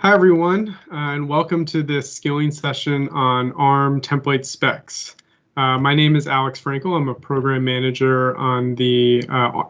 Hi, everyone, and welcome to this skilling session on ARM template specs. My name is Alex Frankel. I'm a program manager on the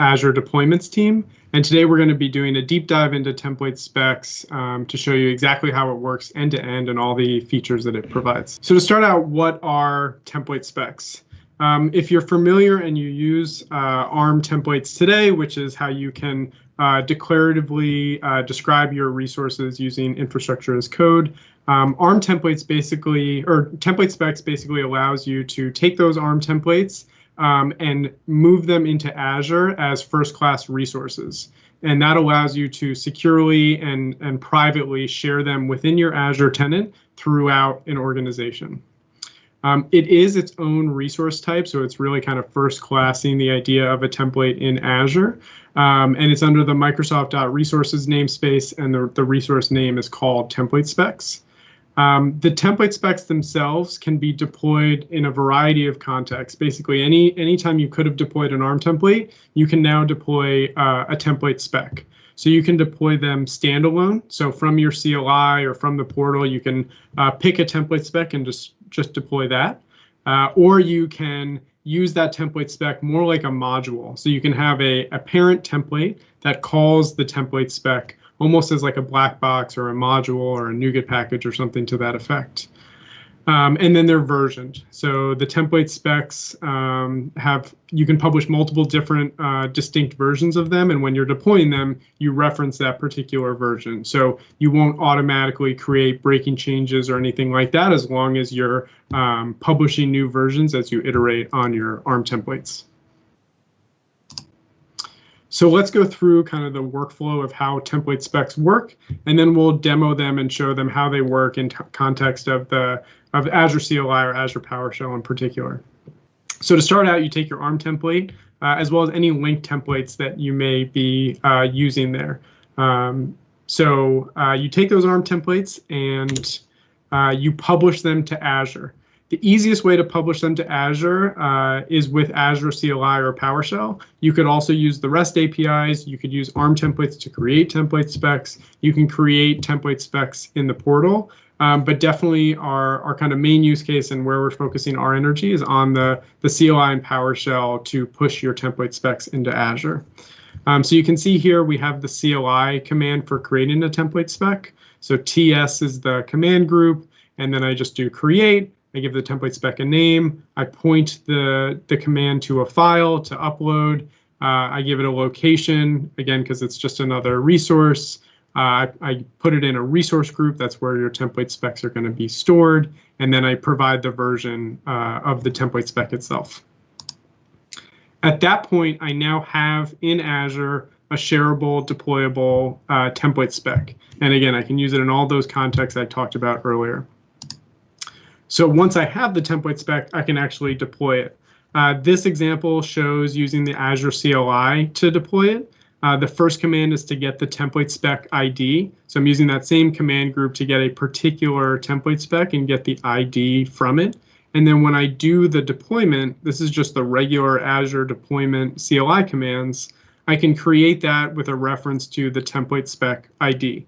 Azure deployments team. And today we're going to be doing a deep dive into template specs to show you exactly how it works end to end and all the features that it provides. So to start out, what are template specs? If you're familiar and you use ARM templates today, which is how you can declaratively describe your resources using infrastructure as code, ARM templates basically, or template specs basically allows you to take those ARM templates and move them into Azure as first-class resources. And that allows you to securely and privately share them within your Azure tenant throughout an organization. It is its own resource type, so it's really kind of first-classing the idea of a template in Azure. And it's under the Microsoft.resources namespace, and the resource name is called template specs. The template specs themselves can be deployed in a variety of contexts. Basically, anytime you could have deployed an ARM template, you can now deploy a template spec. So you can deploy them standalone. So from your CLI or from the portal, you can pick a template spec and just deploy that. Or you can use that template spec more like a module. So you can have a parent template that calls the template spec almost as like a black box or a module or a NuGet package or something to that effect. And then they're versioned. So the template specs you can publish multiple different distinct versions of them. And when you're deploying them, you reference that particular version. So you won't automatically create breaking changes or anything like that as long as you're publishing new versions as you iterate on your ARM templates. So let's go through kind of the workflow of how template specs work, and then we'll demo them and show them how they work in context of Azure CLI or Azure PowerShell in particular. So to start out, you take your ARM template, as well as any linked templates that you may be using there. So you take those ARM templates and you publish them to Azure. The easiest way to publish them to Azure is with Azure CLI or PowerShell. You could also use the REST APIs. You could use ARM templates to create template specs. You can create template specs in the portal. But definitely our kind of main use case and where we're focusing our energy is on the CLI and PowerShell to push your template specs into Azure. So you can see here we have the CLI command for creating a template spec. So TS is the command group, and then I just do create. I give the template spec a name. I point the command to a file to upload. I give it a location, again, because it's just another resource. I put it in a resource group. That's where your template specs are going to be stored. And then I provide the version of the template spec itself. At that point, I now have in Azure a shareable, deployable template spec. And again, I can use it in all those contexts I talked about earlier. So once I have the template spec, I can actually deploy it. This example shows using the Azure CLI to deploy it. The first command is to get the template spec ID. So I'm using that same command group to get a particular template spec and get the ID from it. And then when I do the deployment, this is just the regular Azure deployment CLI commands, I can create that with a reference to the template spec ID.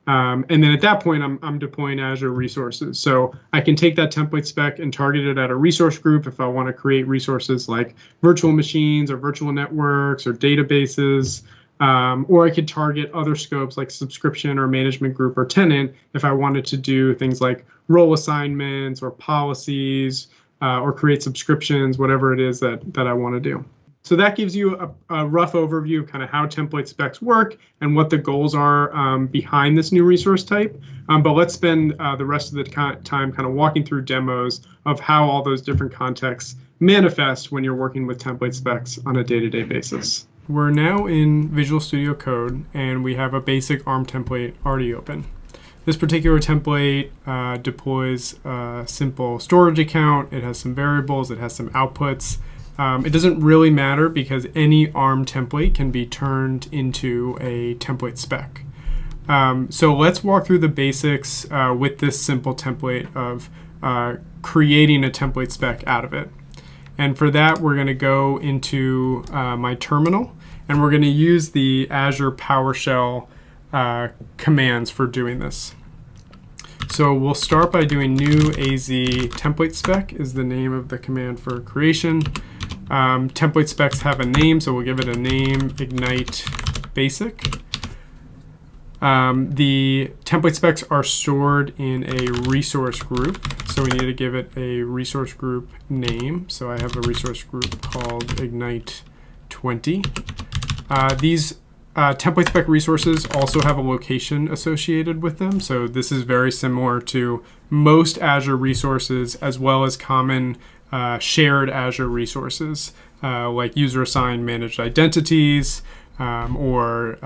And then at that point, I'm deploying Azure resources. So I can take that template spec and target it at a resource group if I want to create resources like virtual machines or virtual networks or databases. Or I could target other scopes like subscription or management group or tenant if I wanted to do things like role assignments or policies or create subscriptions, whatever it is that I want to do. So that gives you a rough overview of kind of how template specs work and what the goals are behind this new resource type. But let's spend the rest of the time kind of walking through demos of how all those different contexts manifest when you're working with template specs on a day-to-day basis. We're now in Visual Studio Code, and we have a basic ARM template already open. This particular template deploys a simple storage account. It has some variables. It has some outputs. It doesn't really matter because any ARM template can be turned into a template spec. So let's walk through the basics with this simple template of creating a template spec out of it. And for that, we're going to go into my terminal, and we're going to use the Azure PowerShell commands for doing this. So we'll start by doing new AZ template spec is the name of the command for creation. Template specs have a name, so we'll give it a name, ignite basic. The template specs are stored in a resource group, so we need to give it a resource group name. So I have a resource group called ignite 20. These template spec resources also have a location associated with them. So this is very similar to most Azure resources, as well as common shared Azure resources like user-assigned managed identities or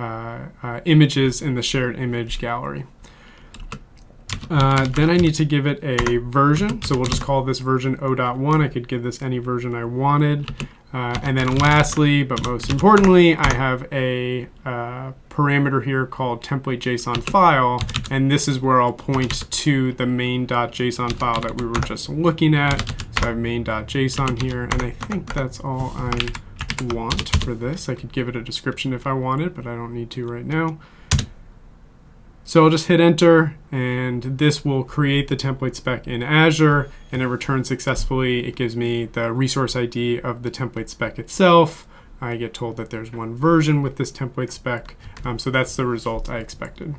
images in the shared image gallery. Then I need to give it a version. So we'll just call this version 0.1. I could give this any version I wanted. And then lastly, but most importantly, I have a parameter here called template.json file, and this is where I'll point to the main.json file that we were just looking at. So I have main.json here, and I think that's all I want for this. I could give it a description if I wanted, but I don't need to right now. So I'll just hit enter, and this will create the template spec in Azure, and it returns successfully. It gives me the resource ID of the template spec itself. I get told that there's one version with this template spec, so that's the result I expected.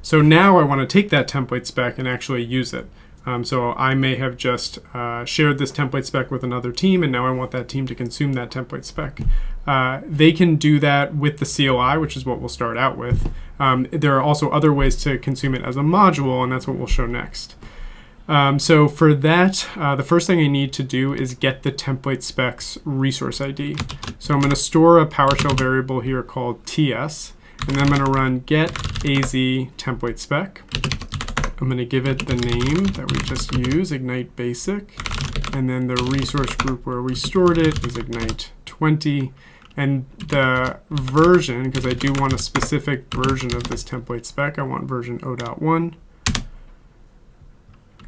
So now I want to take that template spec and actually use it. So I may have just shared this template spec with another team, and now I want that team to consume that template spec. They can do that with the CLI, which is what we'll start out with. There are also other ways to consume it as a module, and that's what we'll show next. So for that, the first thing I need to do is get the template specs resource ID. So I'm going to store a PowerShell variable here called TS, and then I'm going to run get AZ template spec. I'm going to give it the name that we just used, ignite basic, and then the resource group where we stored it is ignite 20. And the version, because I do want a specific version of this template spec, I want version 0.1.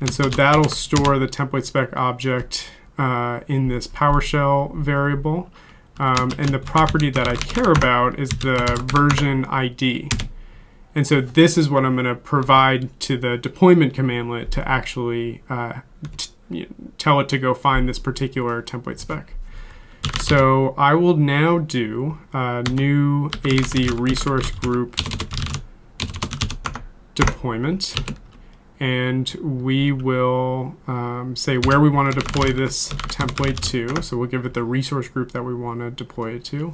And so that'll store the template spec object in this PowerShell variable. And the property that I care about is the version ID. And so this is what I'm going to provide to the deployment commandlet to actually tell it to go find this particular template spec. So I will now do new AZ resource group deployment, and we will say where we want to deploy this template to. So we'll give it the resource group that we want to deploy it to.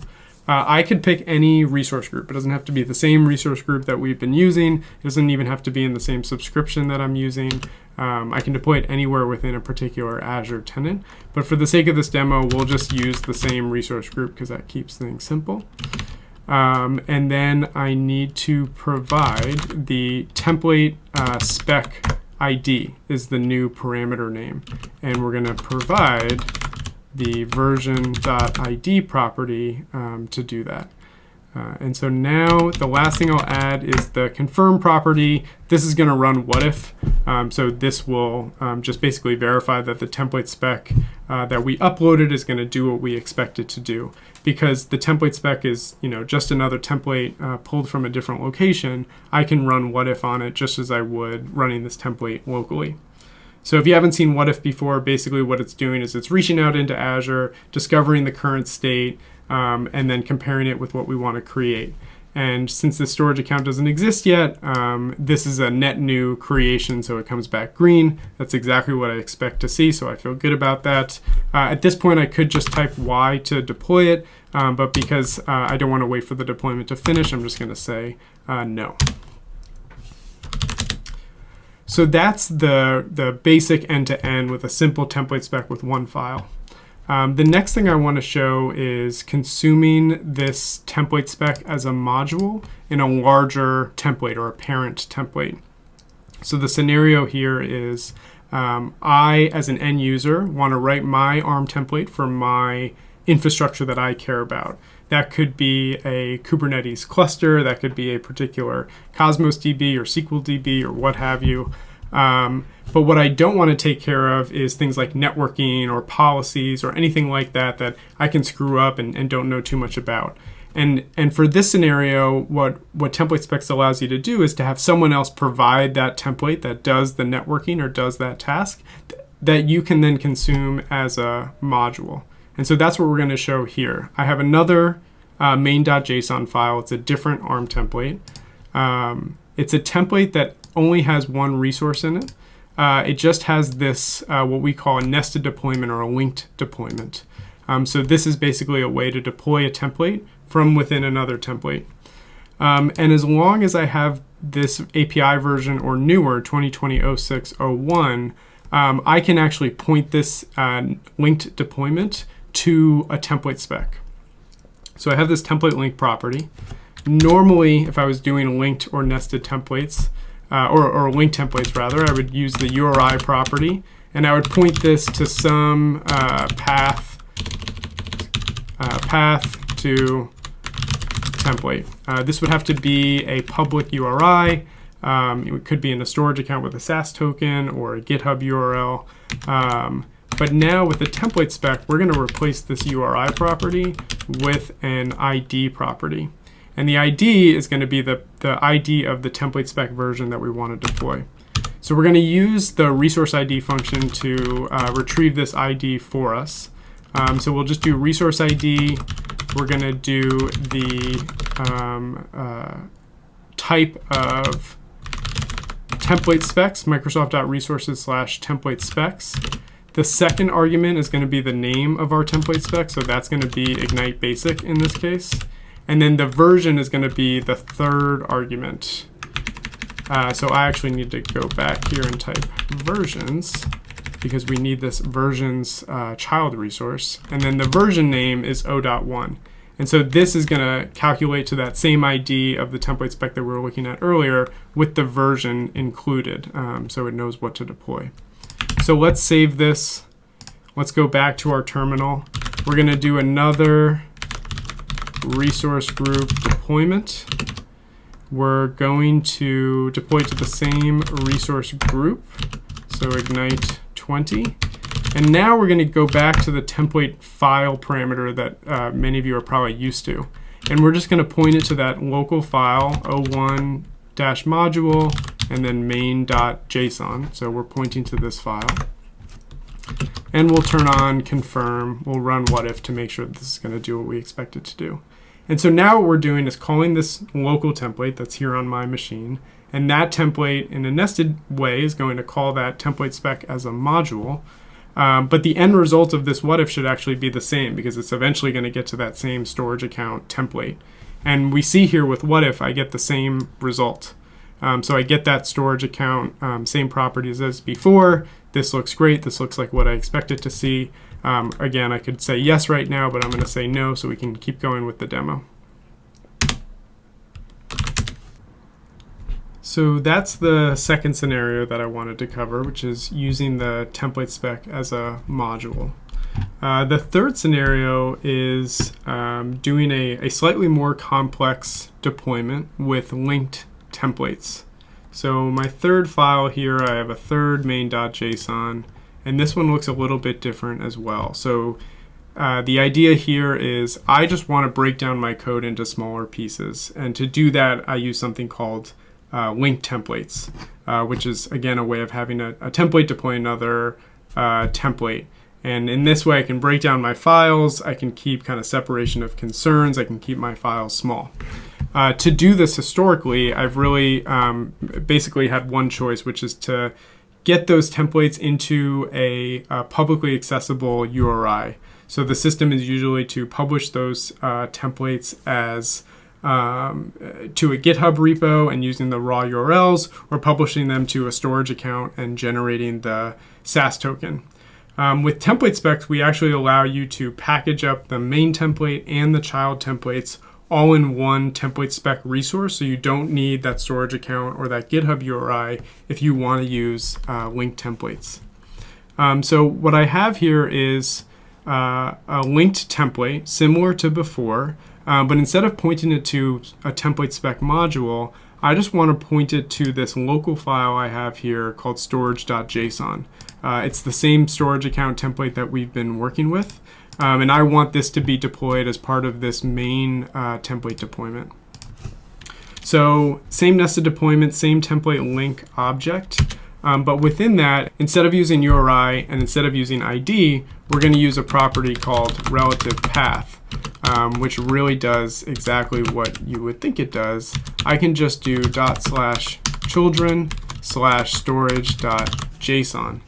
I could pick any resource group. It doesn't have to be the same resource group that we've been using. It doesn't even have to be in the same subscription that I'm using. I can deploy it anywhere within a particular Azure tenant. But for the sake of this demo, we'll just use the same resource group because that keeps things simple. And then I need to provide the template spec ID is the new parameter name. And we're going to provide the version.id property to do that. And so now the last thing I'll add is the confirm property. This is going to run what if. So this will just basically verify that the template spec that we uploaded is going to do what we expect it to do. Because the template spec is just another template pulled from a different location, I can run what if on it just as I would running this template locally. So if you haven't seen what if before, basically what it's doing is it's reaching out into Azure, discovering the current state, and then comparing it with what we want to create. And since the storage account doesn't exist yet, this is a net new creation, so it comes back green. That's exactly what I expect to see, so I feel good about that. At this point, I could just type Y to deploy it, but because I don't want to wait for the deployment to finish, I'm just going to say no. So that's the basic end-to-end with a simple template spec with one file. The next thing I want to show is consuming this template spec as a module in a larger template or a parent template. So the scenario here is I, as an end user, want to write my ARM template for my infrastructure that I care about. That could be a Kubernetes cluster, that could be a particular Cosmos DB or SQL DB or what have you. But what I don't want to take care of is things like networking or policies or anything like that that I can screw up and don't know too much about. And for this scenario, what template specs allows you to do is to have someone else provide that template that does the networking or does that task that you can then consume as a module. And so that's what we're going to show here. I have another main.json file. It's a different ARM template. It's a template that only has one resource in it. It just has this, what we call a nested deployment or a linked deployment. So this is basically a way to deploy a template from within another template. And as long as I have this API version or newer, 2020-06-01, I can actually point this linked deployment to a template spec. So I have this template link property. Normally, if I was doing linked or nested templates, or linked templates rather, I would use the URI property, and I would point this to some path to template. This would have to be a public URI. It could be in a storage account with a SAS token or a GitHub URL. But now with the template spec, we're going to replace this URI property with an ID property. And the ID is going to be the ID of the template spec version that we want to deploy. So we're going to use the resource ID function to retrieve this ID for us. So we'll just do resource ID. We're going to do the type of template specs, Microsoft.resources/template specs. The second argument is going to be the name of our template spec. So that's going to be Ignite Basic in this case. And then the version is going to be the third argument. So I actually need to go back here and type versions because we need this versions child resource. And then the version name is O.1. And so this is going to calculate to that same ID of the template spec that we were looking at earlier with the version included, so it knows what to deploy. So let's save this. Let's go back to our terminal. We're going to do another resource group deployment. We're going to deploy to the same resource group, so Ignite 20. And now we're going to go back to the template file parameter that many of you are probably used to. And we're just going to point it to that local file, o1-module, and then main.json. So we're pointing to this file. And we'll turn on confirm. We'll run what if to make sure that this is going to do what we expect it to do. And so now what we're doing is calling this local template that's here on my machine. And that template in a nested way is going to call that template spec as a module. But the end result of this what if should actually be the same because it's eventually going to get to that same storage account template. And we see here with what if I get the same result. So I get that storage account, same properties as before. This looks great. This looks like what I expect it to see. Again, I could say yes right now, but I'm going to say no so we can keep going with the demo. So that's the second scenario that I wanted to cover, which is using the template spec as a module. The third scenario is doing a slightly more complex deployment with linked templates. So my third file here, I have a third main.json, and this one looks a little bit different as well. So the idea here is I just want to break down my code into smaller pieces. And to do that, I use something called linked templates, which is, again, a way of having a template deploy another template. And in this way, I can break down my files. I can keep kind of separation of concerns. I can keep my files small. To do this historically, I've really basically had one choice, which is to get those templates into a publicly accessible URI. So the system is usually to publish those templates as to a GitHub repo and using the raw URLs, or publishing them to a storage account and generating the SAS token. With template specs, we actually allow you to package up the main template and the child templates all in one template spec resource, so you don't need that storage account or that GitHub URI if you want to use linked templates. So what I have here is a linked template similar to before, but instead of pointing it to a template spec module, I just want to point it to this local file I have here called storage.json. It's the same storage account template that we've been working with, And I want this to be deployed as part of this main template deployment. So same nested deployment, same template link object. But within that, instead of using URI and instead of using ID, we're going to use a property called relative path, which really does exactly what you would think it does. I can just do /children/storage.json.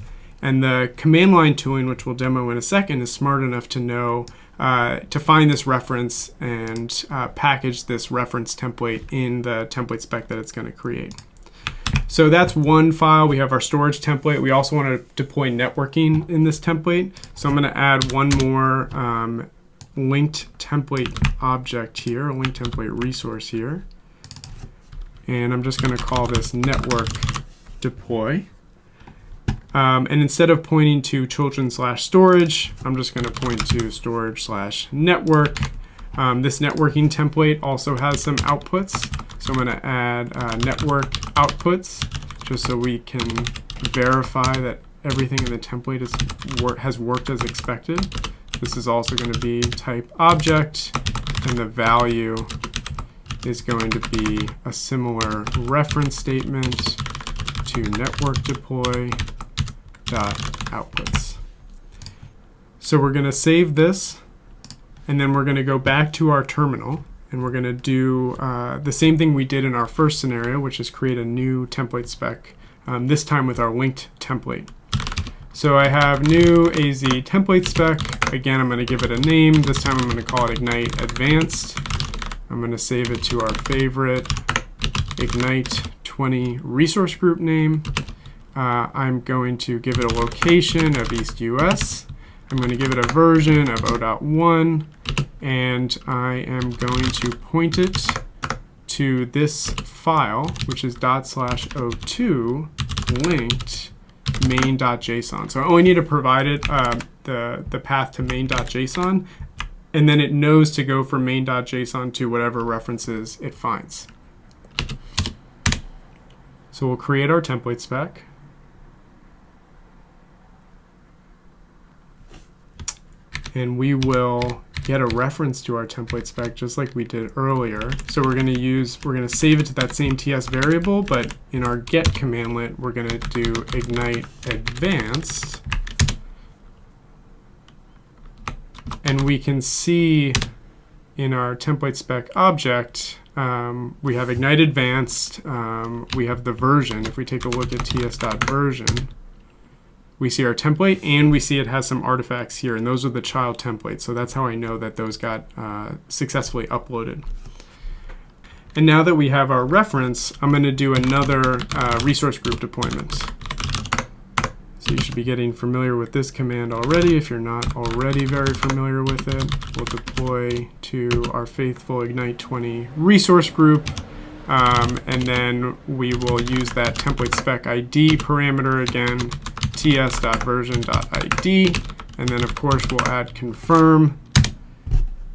And the command line tooling, which we'll demo in a second, is smart enough to know to find this reference and package this reference template in the template spec that it's going to create. So that's one file. We have our storage template. We also want to deploy networking in this template. So I'm going to add one more linked template object here, a linked template resource here. And I'm just going to call this network deploy. And instead of pointing to children/storage, I'm just going to point to storage/network. This networking template also has some outputs. So I'm going to add network outputs just so we can verify that everything in the template has worked as expected. This is also going to be type object, and the value is going to be a similar reference statement to network deploy dot outputs. So we're going to save this, and then we're going to go back to our terminal, and we're going to do the same thing we did in our first scenario, which is create a new template spec, this time with our linked template. So I have new AZ template spec. Again, I'm going to give it a name. This time I'm going to call it Ignite Advanced. I'm going to save it to our favorite Ignite 20 resource group name. I'm going to give it a location of East US. I'm going to give it a version of 0.1, and I am going to point it to this file, which is ./o2 linked main.json. So I only need to provide it the path to main.json, and then it knows to go from main.json to whatever references it finds. So we'll create our template spec. And we will get a reference to our template spec just like we did earlier. So we're going to save it to that same TS variable, but in our get commandlet, we're going to do ignite advanced. And we can see in our template spec object, we have ignite advanced, we have the version. If we take a look at ts.version, we see our template, and we see it has some artifacts here, and those are the child templates. So that's how I know that those got successfully uploaded. And now that we have our reference, I'm going to do another resource group deployment. So you should be getting familiar with this command already. If you're not already very familiar with it, we'll deploy to our faithful Ignite 20 resource group. And then we will use that template spec ID parameter again, ts.version.id, and then of course we'll add confirm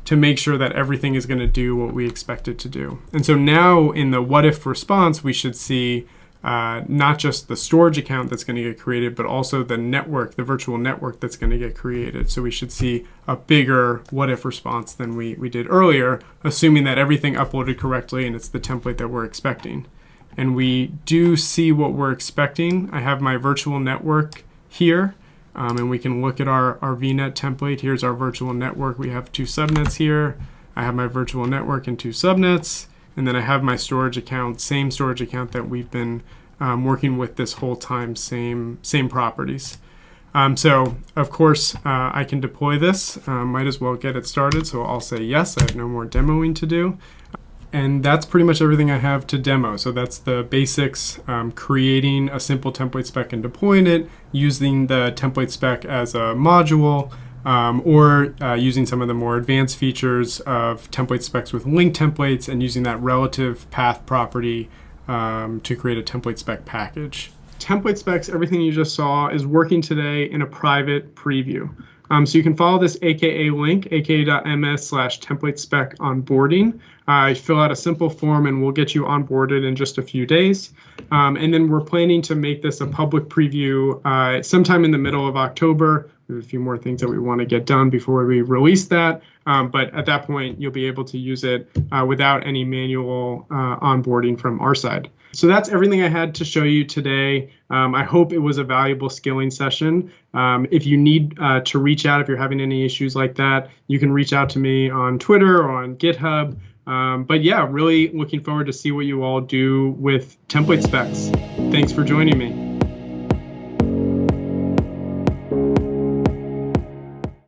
to make sure that everything is going to do what we expect it to do. And so now in the what if response, we should see not just the storage account that's going to get created, but also the network, the virtual network that's going to get created. So we should see a bigger what if response than we did earlier, assuming that everything uploaded correctly and it's the template that we're expecting. And we do see what we're expecting. I have my virtual network here, and we can look at our VNet template. Here's our virtual network. We have two subnets here. I have my virtual network and two subnets, and then I have my storage account, same storage account that we've been working with this whole time, same properties. So of course I can deploy this, might as well get it started. So I'll say yes, I have no more demoing to do. And that's pretty much everything I have to demo. So that's the basics, creating a simple template spec and deploying it, using the template spec as a module, or using some of the more advanced features of template specs with linked templates and using that relative path property to create a template spec package. Template specs, everything you just saw, is working today in a private preview. So you can follow this AKA link, aka.ms/template-spec onboarding. Fill out a simple form and we'll get you onboarded in just a few days. And then we're planning to make this a public preview sometime in the middle of October. We have a few more things that we want to get done before we release that. But at that point, you'll be able to use it without any manual onboarding from our side. So that's everything I had to show you today. I hope it was a valuable skilling session. If you need to reach out, if you're having any issues like that, you can reach out to me on Twitter or on GitHub. But yeah, really looking forward to see what you all do with template specs. Thanks for joining me.